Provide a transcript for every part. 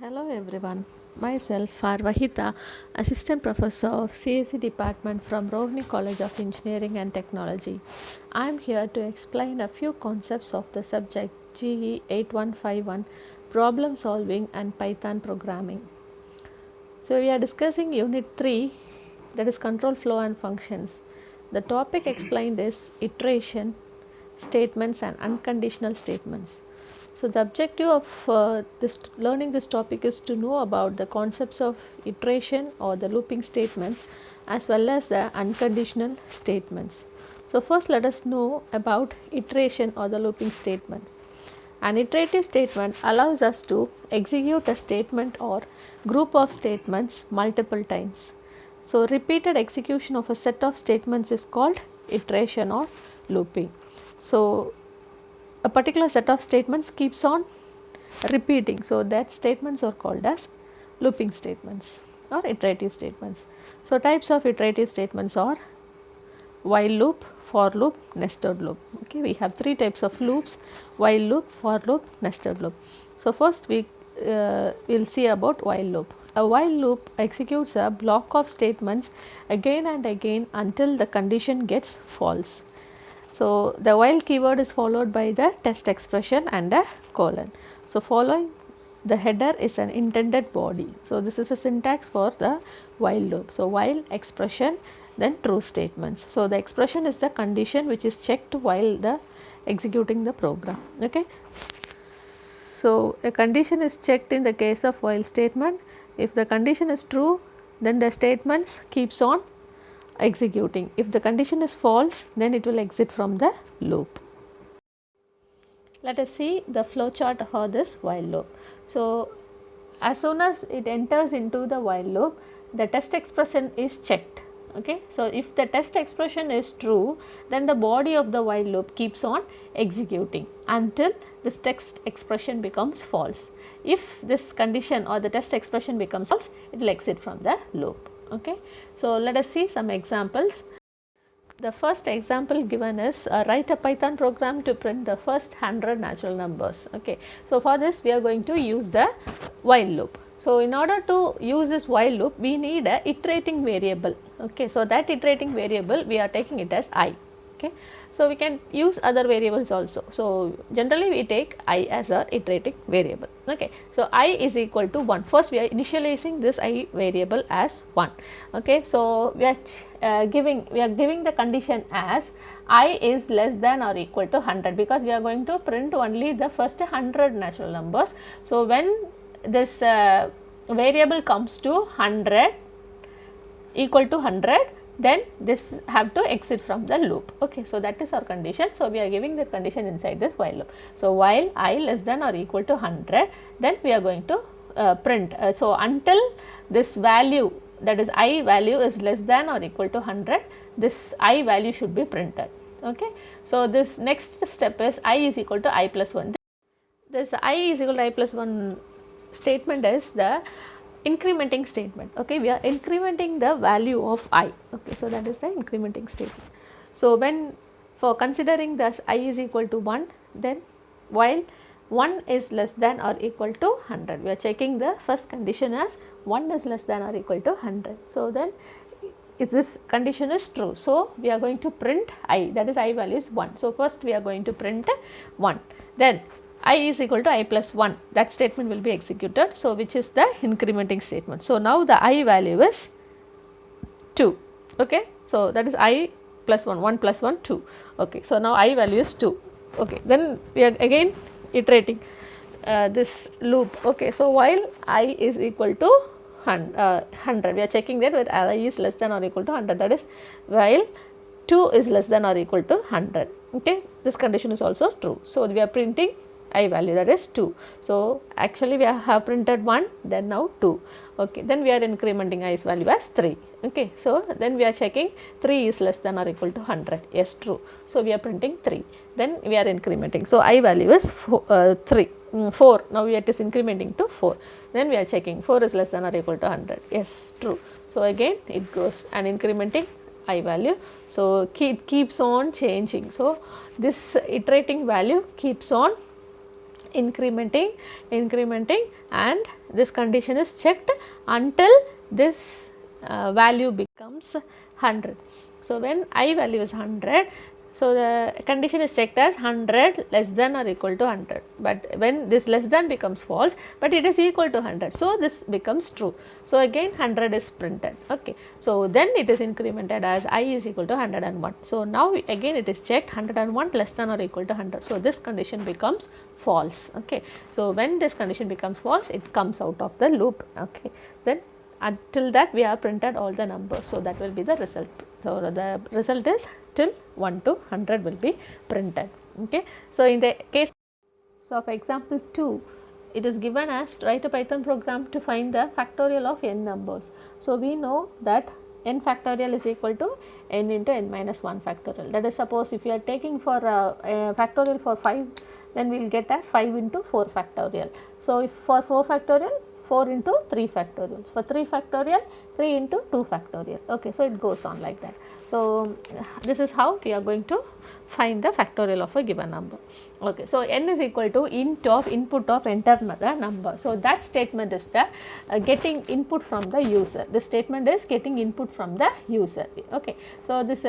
Hello everyone, myself Farvahita, Assistant Professor of CSE Department from Rohini College of Engineering and Technology. I am here to explain a few concepts of the subject GE 8151 Problem Solving and Python Programming. So we are discussing Unit 3, that is Control Flow and Functions. The topic explained is iteration, statements and unconditional statements. So the objective of learning this topic is to know about the concepts of iteration or the looping statements as well as the unconditional statements. So first let us know about iteration or the looping statements. An iterative statement allows us to execute a statement or group of statements multiple times. So repeated execution of a set of statements is called iteration or looping. So a particular set of statements keeps on repeating. So that statements are called as looping statements or iterative statements. So types of iterative statements are while loop, for loop, nested loop. Okay, we have three types of loops: while loop, for loop, nested loop. So first we will see about while loop. A while loop executes a block of statements again and again until the condition gets false. So the while keyword is followed by the test expression and a colon. So following the header is an intended body. So this is a syntax for the while loop. So while expression, then true statements. So the expression is the condition which is checked while the executing the program. Okay. So a condition is checked in the case of while statement. If the condition is true, then the statements keeps on executing. If the condition is false, then it will exit from the loop. Let us see the flow chart for this while loop. So as soon as it enters into the while loop, the test expression is checked. Okay, so if the test expression is true, then the body of the while loop keeps on executing until this text expression becomes false. If this condition or the test expression becomes false, it will exit from the loop. Okay, so let us see some examples. The first example given is write a Python program to print the first 100 natural numbers. Okay, so for this we are going to use the while loop. So in order to use this while loop, we need a iterating variable. Okay, so that iterating variable we are taking it as I. Okay, so we can use other variables also. So generally we take I as a iterating variable. Okay, so I is equal to 1. First we are initializing this I variable as 1. Okay, so we are giving the condition as I is less than or equal to 100, because we are going to print only the first 100 natural numbers. So when this variable comes to 100 equal to 100, then this have to exit from the loop. Okay, so that is our condition. So we are giving the condition inside this while loop. So while I less than or equal to 100, then we are going to print. So until this value, that is I value, is less than or equal to 100, this I value should be printed. Okay, so this next step is I is equal to I plus 1. This I is equal to I plus 1 statement is the incrementing statement. Okay, we are incrementing the value of I. Okay, so that is the incrementing statement. So when for considering this I is equal to 1, then while 1 is less than or equal to 100, we are checking the first condition as 1 is less than or equal to 100. So then if this condition is true, so we are going to print I, that is I value is 1. So first we are going to print 1, then I is equal to I plus 1, that statement will be executed. So which is the incrementing statement. So now the I value is 2. Okay, so that is I plus 1, 1 plus 1, 2. Okay, so now I value is 2. Okay, then we are again iterating this loop. Okay, so while I is equal to 100, we are checking that where I is less than or equal to 100, that is while 2 is less than or equal to 100. Okay, this condition is also true. So we are printing I value, that is 2. So actually we have printed 1, then now 2. Okay, then we are incrementing I's value as 3. Okay, so then we are checking 3 is less than or equal to 100. Yes, true. So we are printing 3. Then we are incrementing. So I value is 4. Now it is incrementing to 4. Then we are checking 4 is less than or equal to 100. Yes, true. So again it goes and incrementing I value. So it keeps on changing. So this iterating value keeps on incrementing, and this condition is checked until this value becomes 100. So, when I value is 100, so the condition is checked as 100 less than or equal to 100, but when this less than becomes false, but it is equal to 100, so this becomes true. So, again 100 is printed. Okay. So, then it is incremented as I is equal to 101. So, now again it is checked 101 less than or equal to 100. So, this condition becomes false. Okay. So, when this condition becomes false, it comes out of the loop. Okay. Then until that we have printed all the numbers. So, that will be the result. So, the result is till 1 to 100 will be printed. Okay. So, in the case of example 2, it is given as write a Python program to find the factorial of n numbers. So, we know that n factorial is equal to n into n minus 1 factorial. That is, suppose if you are taking for a factorial for 5, then we will get as 5 into 4 factorial. So, if for 4 factorial, 4 into 3 factorials, for 3 factorial, 3 into 2 factorial. Okay, so, it goes on like that. So, this is how we are going to find the factorial of a given number. Okay, so, n is equal to int of input of enter the number. So, that statement is the getting input from the user. This statement is getting input from the user. Okay, so, this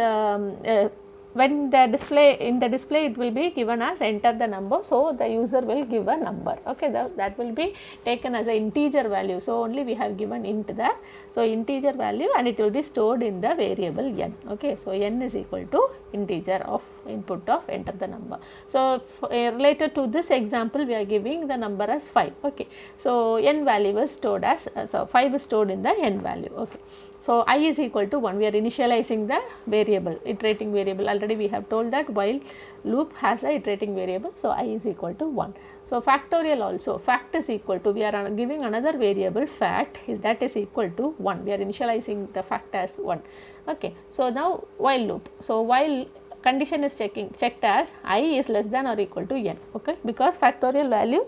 when the display in the display it will be given as enter the number. So, the user will give a number. Okay, that will be taken as an integer value. So, only we have given int there. So, integer value, and it will be stored in the variable n. Okay, so, n is equal to integer of input of enter the number. So, related to this example we are giving the number as 5. Okay, so, n value is stored as so 5 is stored in the n value. Okay. So, I is equal to 1, we are initializing the variable, iterating variable. Already we have told that while loop has a iterating variable. So, I is equal to 1. So, factorial also, fact is equal to, we are giving another variable fact that is equal to 1, we are initializing the fact as 1. Okay. So, now while loop, so while condition is checked as I is less than or equal to n. Okay, because factorial value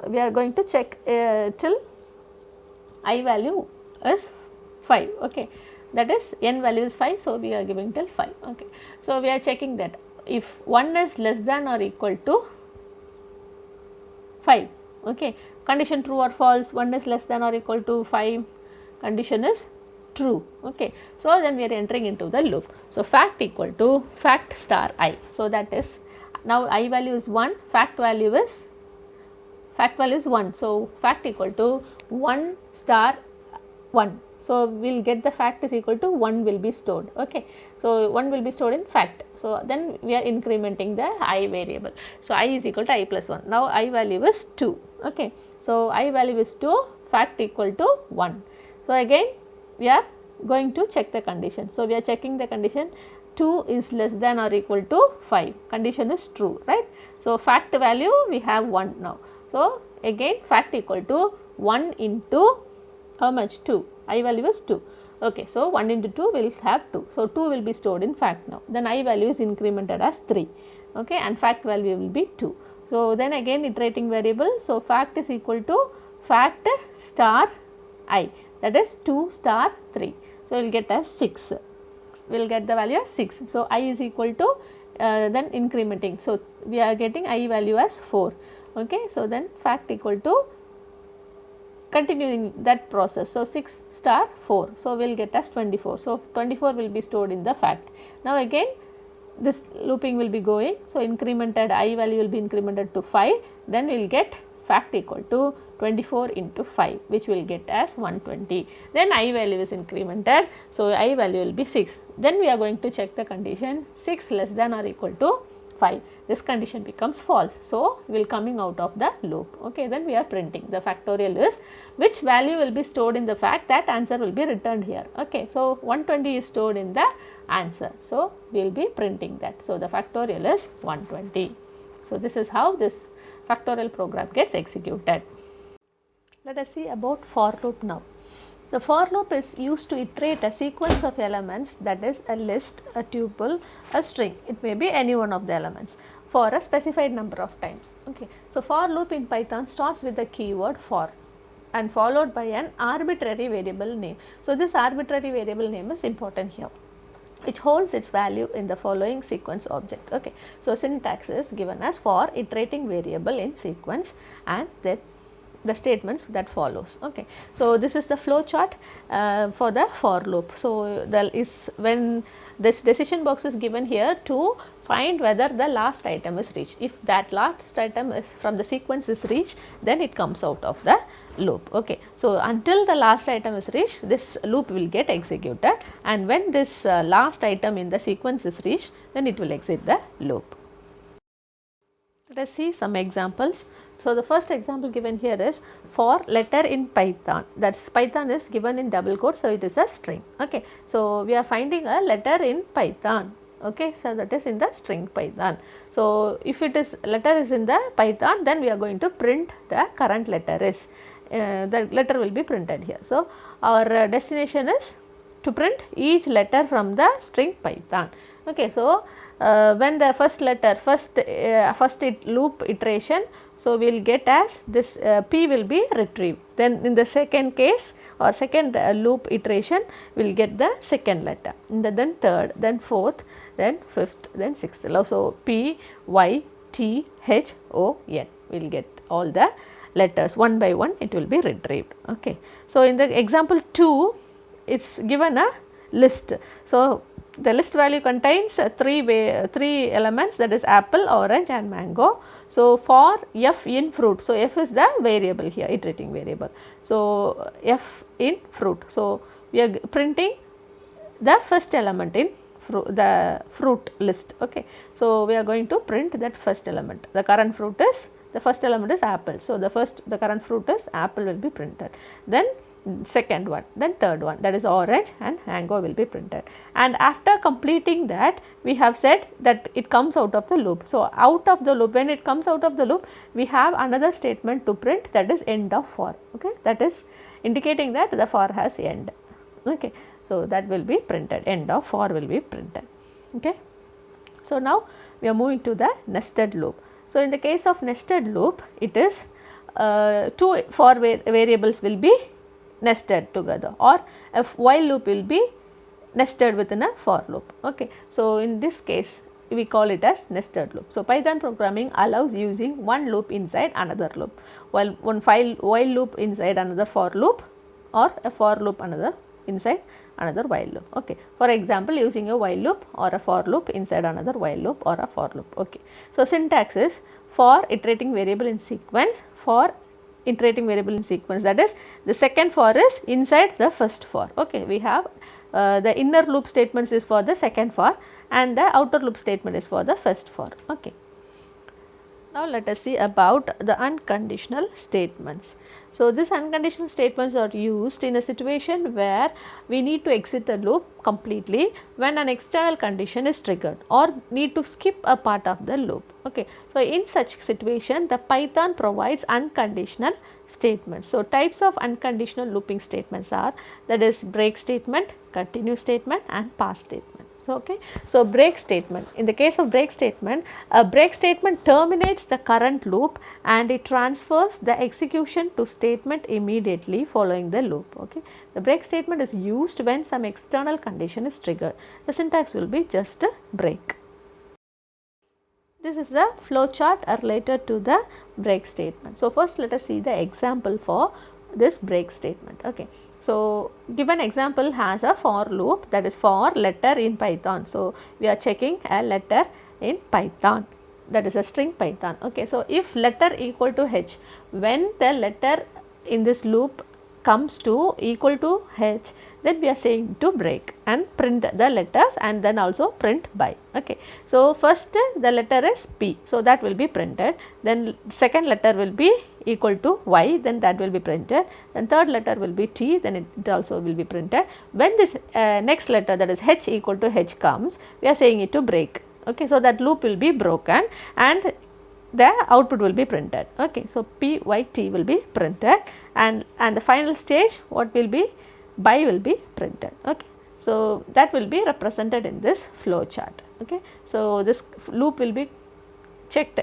we are going to check till I value is 5. Okay, that is n value is 5. So, we are giving till 5. Okay. So, we are checking that if 1 is less than or equal to 5. Okay, condition true or false, 1 is less than or equal to 5, condition is true. Okay. So, then we are entering into the loop. So, fact equal to fact star I. So, that is now I value is 1, fact value is 1. So, fact equal to 1 star 1. So, we will get the fact is equal to 1 will be stored. Okay. So, 1 will be stored in fact. So, then we are incrementing the I variable. So, I is equal to I plus 1. Now, I value is 2. Okay. So, I value is 2, fact equal to 1. So, again we are going to check the condition. So, we are checking the condition 2 is less than or equal to 5, condition is true, right. So, fact value we have 1 now. So, again fact equal to 1 into how much, 2, I value is 2. Okay. So, 1 into 2 will have 2. So, 2 will be stored in fact now. Then I value is incremented as 3. Okay, and fact value will be 2. So, then again iterating variable. So, fact is equal to fact star I, that is 2 star 3. So, we will get as 6. We will get the value as 6. So, I is equal to then incrementing. So, we are getting I value as 4. Okay. So, then fact equal to continuing that process. So, 6 star 4. So, we will get as 24. So, 24 will be stored in the fact. Now, again this looping will be going. So, incremented I value will be incremented to 5. Then we will get fact equal to 24 into 5, which will get as 120. Then I value is incremented. So, I value will be 6. Then we are going to check the condition 6 less than or equal to 5. This condition becomes false. So, we will coming out of the loop. Okay. Then we are printing the factorial is which value will be stored in the fact, that answer will be returned here. Okay. So, 120 is stored in the answer. So, we will be printing that. So, the factorial is 120. So, this is how this factorial program gets executed. Let us see about for loop now. The for loop is used to iterate a sequence of elements, that is a list, a tuple, a string. It may be any one of the elements for a specified number of times. Okay. So, for loop in Python starts with the keyword for and followed by an arbitrary variable name. So, this arbitrary variable name is important here. which holds its value in the following sequence object. Okay. So, syntax is given as for iterating variable in sequence and the statements that follows. Okay. So, this is the flow chart for the for loop. So, there is when this decision box is given here to find whether the last item is reached. If that last item is from the sequence is reached, then it comes out of the loop. Okay. So, until the last item is reached, this loop will get executed, and when this last item in the sequence is reached, then it will exit the loop. Let us see some examples. So, the first example given here is for letter in Python, that is Python is given in double quotes, so it is a string. Okay. So, we are finding a letter in Python. Okay. So, that is in the string Python. So, if it is letter is in the Python, then we are going to print the current letter is, the letter will be printed here. So, our destination is to print each letter from the string Python. Okay. So, when the first letter first loop iteration, so we will get as this p will be retrieved, then in the second case or second loop iteration we will get the second letter, then third, then fourth, then fifth, then sixth. So, p, y, t, h, o, n, we will get all the letters one by one, it will be retrieved. Okay. So, in the example 2 it is given a list. So, the list value contains three elements, that is apple, orange and mango. So, for f in fruit, so f is the variable here, iterating variable. So, f in fruit, so we are printing the first element in the fruit list. Okay. So, we are going to print that first element, the current fruit is, the first element is apple. So, the current fruit is apple will be printed, then second one, then third one, that is orange and mango will be printed, and after completing that we have said that it comes out of the loop. So, out of the loop, when it comes out of the loop, we have another statement to print, that is end of for. Okay. That is indicating that the for has end. Okay. So, that will be printed, end of for will be printed. Okay. So, now we are moving to the nested loop. So, in the case of nested loop, it is two for variables will be nested together, or a while loop will be nested within a for loop. Okay. So, in this case we call it as nested loop. So, Python programming allows using one loop inside another loop, while one while loop inside another for loop, or a for loop another inside another while loop. Okay. For example, using a while loop or a for loop inside another while loop or a for loop. Okay. So, syntax is for iterating variable in sequence, for iterating variable in sequence, that is the second for is inside the first for. Okay. We have the inner loop statements is for the second for, and the outer loop statement is for the first for. Okay. Now, let us see about the unconditional statements. So, these unconditional statements are used in a situation where we need to exit the loop completely when an external condition is triggered, or need to skip a part of the loop. Okay. So, in such situation the Python provides unconditional statements. So, types of unconditional looping statements are, that is break statement, continue statement and pass statement. So, okay. So, break statement, in the case of break statement, a break statement terminates the current loop and it transfers the execution to statement immediately following the loop. Okay. The break statement is used when some external condition is triggered. The syntax will be just a break. This is the flow chart related to the break statement. So, first let us see the example for this break statement. Okay. So, given example has a for loop, that is for letter in Python. So, we are checking a letter in Python, that is a string Python. Okay. So, if letter equal to h, when the letter in this loop comes to equal to h, then we are saying to break and print the letters and then also print by. Okay. So, first the letter is p, so that will be printed, then second letter will be equal to y, then that will be printed, then third letter will be t, then it also will be printed. When this next letter, that is h equal to h comes, we are saying it to break. Okay. So, that loop will be broken and the output will be printed. Okay. So, p, y, t will be printed, and the final stage what will be, by will be printed. Okay. So, that will be represented in this flow chart. Okay. So, this loop will be checked,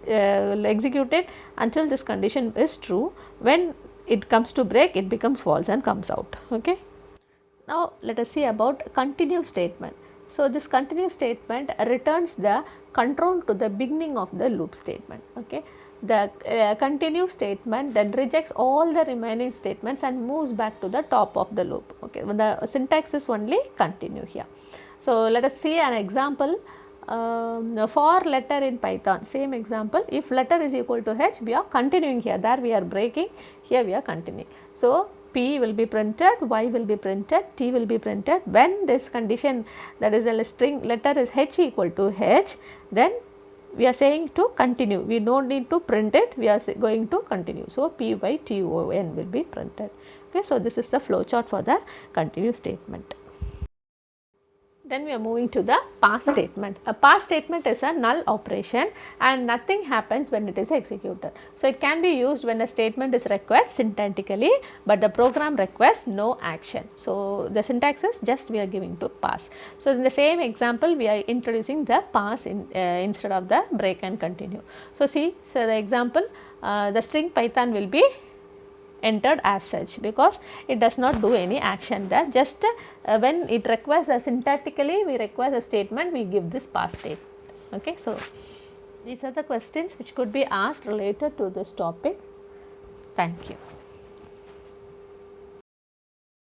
executed until this condition is true. When it comes to break, it becomes false and comes out. Okay. Now, let us see about continue statement. So, this continue statement returns the control to the beginning of the loop statement. Okay. The continue statement then rejects all the remaining statements and moves back to the top of the loop. Okay. The syntax is only continue here. So, let us see an example. For letter in Python, same example, if letter is equal to h, we are continuing here, there we are breaking, here we are continuing. So, P will be printed, Y will be printed, T will be printed. When this condition, that is a string letter is h equal to h, then we are saying to continue, we do not need to print it, we are going to continue. So, P Y T O N will be printed. Okay, so, this is the flow chart for the continue statement. Then we are moving to the pass statement. A pass statement is a null operation and nothing happens when it is executed. So, it can be used when a statement is required syntactically, but the program requires no action. So, the syntax is just we are giving to pass. So, in the same example we are introducing the pass instead of the break and continue. So, see, so the example, the string Python will be entered as such because it does not do any action there, just when it requires a syntactically we require a statement, we give this pass state. Okay. So, these are the questions which could be asked related to this topic. Thank you.